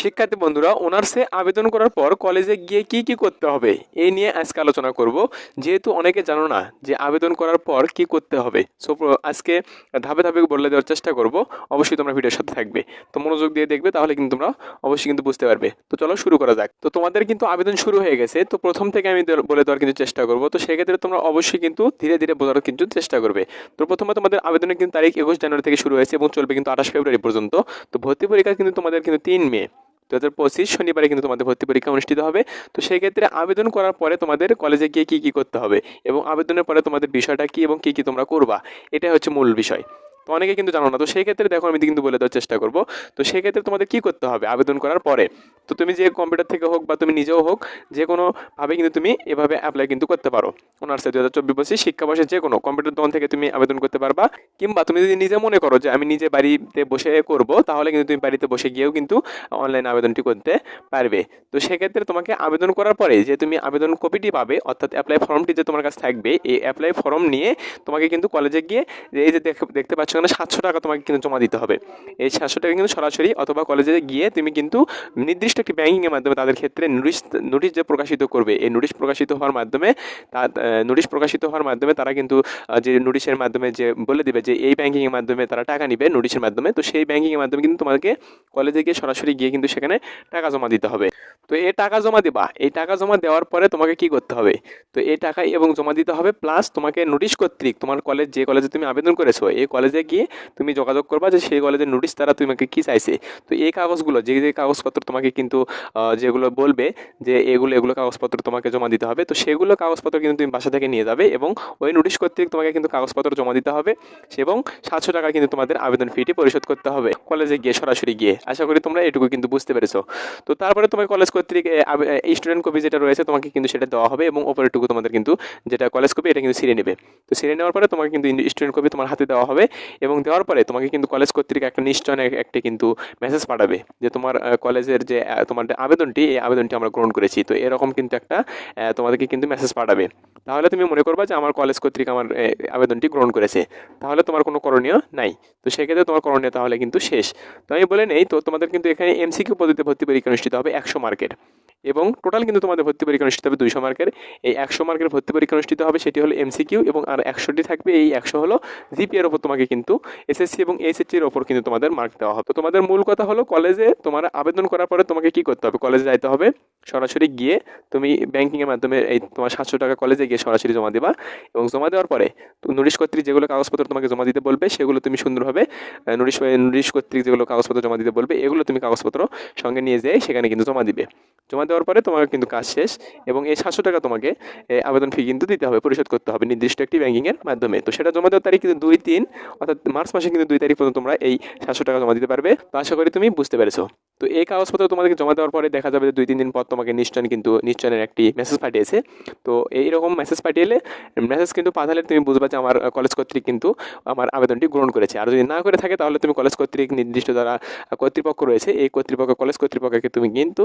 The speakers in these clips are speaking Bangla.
শিক্ষার্থী বন্ধুরা, অনার্সে আবেদন করার পর কলেজে গিয়ে কি কি করতে হবে এই নিয়ে আজকে আলোচনা করব। যেহেতু অনেকে জানো না যে আবেদন করার পর কি করতে হবে, সো আজকে ধাপে ধাপে বলে দেওয়ার চেষ্টা করব। অবশ্যই তোমরা ভিডিওর সাথে থাকবে, তো মনোযোগ দিয়ে দেখবে, তাহলে কিন্তু তোমরা অবশ্যই কিন্তু বুঝতে পারবে। তো চলো শুরু করা যাক। তো তোমাদের কিন্তু আবেদন শুরু হয়ে গেছে, তো প্রথম থেকে আমি বলে দেওয়ার কিন্তু চেষ্টা করব। তো সেক্ষেত্রে তোমরা অবশ্যই কিন্তু ধীরে ধীরে বোঝার কিন্তু চেষ্টা করবে। তো প্রথমে তোমাদের আবেদনের কিন্তু তারিখ 21 জানুয়ারি থেকে শুরু হয়েছে এবং চলবে কিন্তু 28 ফেব্রুয়ারি পর্যন্ত। তো ভর্তি পরীক্ষা কিন্তু তোমাদের কিন্তু 3 মে 2025 শনিবারে কিন্তু তোমাদের ভর্তি পরীক্ষা অনুষ্ঠিত হবে। তো সেই ক্ষেত্রে আবেদন করার পরে তোমাদের কলেজে গিয়ে কী কী করতে হবে এবং আবেদনের পরে তোমাদের বিষয়টা কী এবং কী কী তোমরা করবা, এটাই হচ্ছে মূল বিষয়। তো অনেকে কিন্তু জানো না, তো সেই ক্ষেত্রে দেখো আমি কিন্তু বলে দেওয়ার চেষ্টা করব। তো সেই ক্ষেত্রে তোমাদের কী করতে হবে আবেদন করার পরে। তো তুমি যে কম্পিউটার থেকে হোক বা তুমি নিজেও হোক, যে কোনোভাবে কিন্তু তুমি এভাবে অ্যাপ্লাই কিন্তু করতে পারো। অনার্সে 2024-25 শিক্ষাবর্ষে যে কোনো কম্পিউটার দোকান থেকে তুমি আবেদন করতে পারবা। কিংবা তুমি যদি নিজে মনে করো যে আমি নিজে বাড়িতে বসে করব, তাহলে কিন্তু তুমি বাড়িতে বসে গিয়েও কিন্তু অনলাইন আবেদনটি করতে পারবে। তো সেক্ষেত্রে তোমাকে আবেদন করার পরে যে তুমি আবেদন কপিটি পাবে, অর্থাৎ অ্যাপ্লাই ফর্মটি যে তোমার কাছে থাকবে, এই অ্যাপ্লাই ফর্ম নিয়ে তোমাকে কিন্তু কলেজে গিয়ে এই যে দেখতে পাচ্ছ এখানে 700 টাকা তোমাকে কিন্তু জমা দিতে হবে। এই 700 টাকা কিন্তু সরাসরি অথবা কলেজে গিয়ে তুমি কিন্তু নির্দিষ্ট একটি ব্যাংকিংয়ের মাধ্যমে তাদের ক্ষেত্রে নোটিশ যে প্রকাশিত করবে, এই নোটিশ প্রকাশিত হওয়ার মাধ্যমে তারা কিন্তু যে নোটিশের মাধ্যমে যে বলে দিবে যে এই ব্যাংকিংয়ের মাধ্যমে তারা টাকা নিবে নোটিশের মাধ্যমে, তো সেই ব্যাংকিংয়ের মাধ্যমে কিন্তু তোমাকে কলেজে গিয়ে সরাসরি গিয়ে কিন্তু সেখানে টাকা জমা দিতে হবে। তো এই টাকা জমা দিবা, এই টাকা জমা দেওয়ার পরে তোমাকে কি করতে হবে, তো এই টাকা এবং জমা দিতে হবে, প্লাস তোমাকে নোটিশ কর্তৃক তোমার কলেজ যে কলেজে তুমি আবেদন করেছো এই কলেজে গিয়ে তুমি যোগাযোগ করবা যে সেই কলেজের নোটিশ তারা তোমাকে কি চাইছে। তো এই কাগজগুলো যে যে কাগজপত্র তোমাকে কিন্তু যেগুলো বলবে যে এগুলো কাগজপত্র তোমাকে জমা দিতে হবে, তো সেগুলো কাগজপত্র কিন্তু তুমি বাসা থেকে নিয়ে যাবে এবং ওই নোটিশ কর্তৃক তোমাকে কিন্তু কাগজপত্র জমা দিতে হবে এবং 700 টাকা কিন্তু তোমাদের আবেদন ফিটি পরিশোধ করতে হবে কলেজে গিয়ে সরাসরি গিয়ে। আশা করি তোমরা এটুকু কিন্তু বুঝতে পেরেছো। তো তারপরে তোমার কলেজ কর্তৃক স্টুডেন্ট কপি যেটা রয়েছে তোমাকে কিন্তু সেটা দেওয়া হবে এবং ওপরেরটুকু তোমাদের কিন্তু যেটা কলেজ কপি এটা কিন্তু ছিঁড়ে নেবে। তো ছিঁড়ে নেওয়ার পরে তোমাকে কিন্তু স্টুডেন্ট কপি তোমার হাতে দেওয়া হবে এবং দেওয়ার পরে তোমাকে কিন্তু কলেজ কর্তৃক একটা নিশ্চয় একটি কিন্তু মেসেজ পাঠাবে যে তোমার কলেজের যে তোমার আবেদনটি, এই আবেদনটি আমরা গ্রহণ করেছি। তো এরকম কিন্তু একটা তোমাদেরকে কিন্তু মেসেজ পাঠাবে। তাহলে তুমি মনে করবা যে আমার কলেজ কর্তৃক আমার আবেদনটি গ্রহণ করেছে, তাহলে তোমার কোনো করণীয় নাই। তো সেক্ষেত্রে তোমার করণীয় তাহলে কিন্তু শেষ। তো আমি বলে নেই, তো তোমাদের কিন্তু এখানে এমসিকিউ পদ্ধতিতে ভর্তি পরীক্ষা অনুষ্ঠিত হবে 100 মার্কের এবং টোটাল কিন্তু তোমাদের ভর্তি পরীক্ষা অনুষ্ঠিত হবে 200 মার্কের। এই 100 মার্কের ভর্তি পরীক্ষা অনুষ্ঠিত হবে, সেটি হলো এমসিকিউ এবং আর 100টি থাকবে। এই 100 হলো জিপিএর ওপর তোমাকে কিন্তু এসএসসি এবং এইচএসসির ওপর কিন্তু তোমাদের মার্ক দেওয়া হবে। তো তোমাদের মূল কথা হলো কলেজে তোমার আবেদন করার পরে তোমাকে কি করতে হবে, কলেজে যাইতে হবে, সরাসরি গিয়ে তুমি ব্যাংকিংয়ের মাধ্যমে এই তোমার 700 টাকা কলেজে গিয়ে সরাসরি জমা দেবা এবং জমা দেওয়ার পরে নোটিশ কর্তৃক যেগুলো কাগজপত্র তোমাকে জমা দিতে বলবে সেগুলো তুমি সুন্দরভাবে নোটিশ কর্তৃক যেগুলো কাগজপত্র জমা দিতে বলবে এগুলো তুমি কাগজপত্র সঙ্গে নিয়ে যেয়ে সেখানে কিন্তু জমা দিবে। জমা দেওয়ার পরে তোমার কিন্তু কাজ শেষ এবং এই 700 টাকা তোমাকে আবেদন ফি কিন্তু দিতে হবে, পরিশোধ করতে হবে নির্দিষ্ট একটি ব্যাংকিংয়ের মাধ্যমে। তো সেটা জমা দেওয়ার তারিখ কিন্তু 2-3, অর্থাৎ মার্চ মাসে কিন্তু 2 তারিখ পর্যন্ত তোমরা এই 700 টাকা জমা দিতে পারবে। তো আশা করি তুমি বুঝতে পেরেছো। তো এই কাগজপত্র তোমাদেরকে জমা দেওয়ার পরে দেখা যাবে যে 2-3 দিন পর তোমাকে নিশ্চয়নের একটি মেসেজ পাঠিয়েছে। তো এইরকম মেসেজ পাঠিয়েলে মেসেজ কিন্তু পাঠালে তুমি বুঝবা যে আমার কলেজ কর্তৃক কিন্তু আমার আবেদনটি গ্রহণ করেছে। আর যদি না করে থাকে তাহলে তুমি কলেজ কর্তৃক নির্দিষ্ট যারা কর্তৃপক্ষ রয়েছে এই কলেজ কর্তৃপক্ষকে তুমি কিন্তু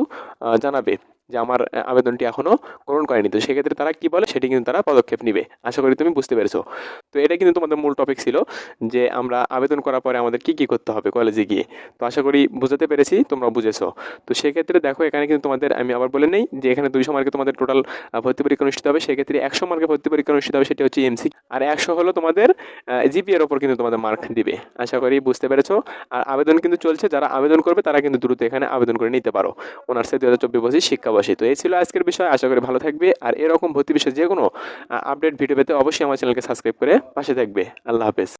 জানাবে যে আমার আবেদনটি এখনও গ্রহণ করেনি। তো সেক্ষেত্রে তারা কী বলে সেটি কিন্তু তারা পদক্ষেপ নেবে। আশা করি তুমি বুঝতে পেরেছো। তো এটা কিন্তু তোমাদের মূল টপিক ছিল যে আমরা আবেদন করার পরে আমাদের কী কী করতে হবে কলেজে গিয়ে। তো আশা করি বুঝাতে পেরেছি, তোমরা বুঝেছো। তো সেক্ষেত্রে দেখো এখানে কিন্তু তোমাদের আমি আবার বলে নেই যে এখানে 200 মার্কে তোমাদের টোটাল ভর্তি পরীক্ষা অনুষ্ঠিত হবে, সেক্ষেত্রে 100 মার্কে ভর্তি পরীক্ষা অনুষ্ঠিত হবে, সেটি হচ্ছে এমসি, আর 100 হলো তোমাদের জিপিএর ওপর কিন্তু তোমাদের মার্ক দিবে। আশা করি বুঝতে পেরেছো। আর আবেদন কিন্তু চলছে, যারা আবেদন করবে তারা কিন্তু দ্রুত এখানে আবেদন করে নিতে পারো অনার্সে 2024-25 শিক্ষাবর্ষে। তো এই ছিল আজকের বিষয়, আশা করি ভালো থাকবে। আর এরকম ভর্তি বিষয়ে যে কোনো আপডেট ভিডিও পেতে অবশ্যই আমার চ্যানেলকে সাবস্ক্রাইব করে পাশে থাকবে। আল্লাহ হাফেজ।